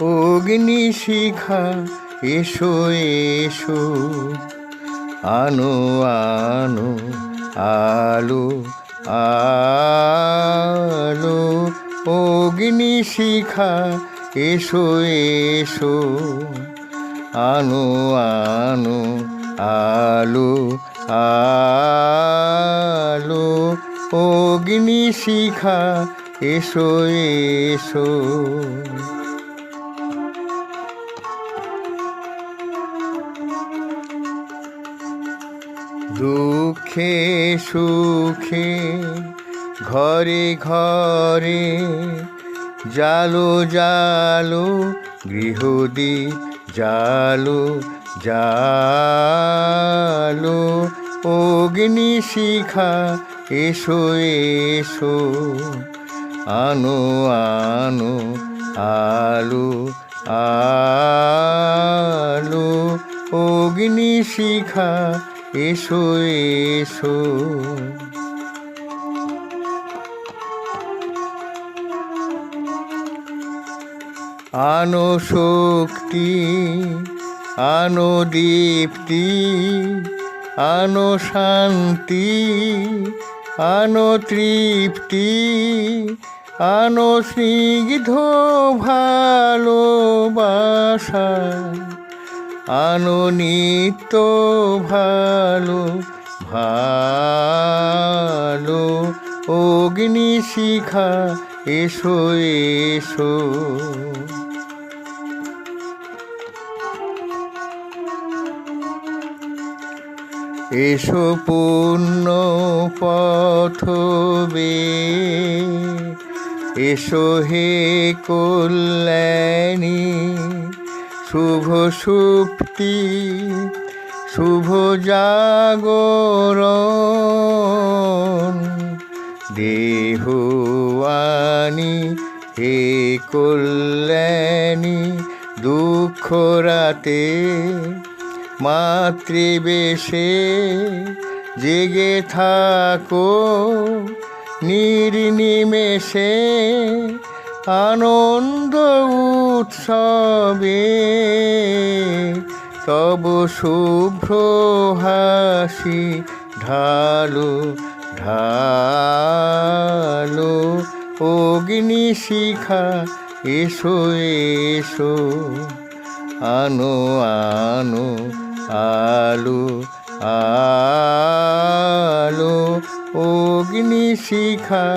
অগ্নিশিখা এসো এসো, আনো আনো আলো আলো। অগ্নিশিখা এসো এসো, আনো আনো আলো আলো। অগ্নিশিখা এসো এসো। দুঃখে সুখে ঘরে ঘরে জালো জালো গৃহদীপ জালো জালো। অগ্নিশিখা এসো এসো, আনো আনো আলো আলো। অগ্নিশিখা এসো এসো। আনো শক্তি আনো দীপ্তি, আনো শান্তি আনো তৃপ্তি, আনো স্নিগ্ধ ভালোবাসা, আনো নিত্য ভালো ভালো। অগ্নিশিখা এসো এসো। এসো পূর্ণ পথ বেয়ে, এসো হে কল্যাণী। শুভ সুপ্তি শুভ জাগরণ, দেহওয়ানি হে কল্যাণী। দুঃখ রাতে মাতৃবেশে জেগে থাকো, নির্নিমেষে আনন্দ উৎসবে। তব শুভ্র হাসি ঢালো ঢালো। অগ্নিশিখা এসো এসো, আনো আনো আলো আলো। অগ্নিশিখা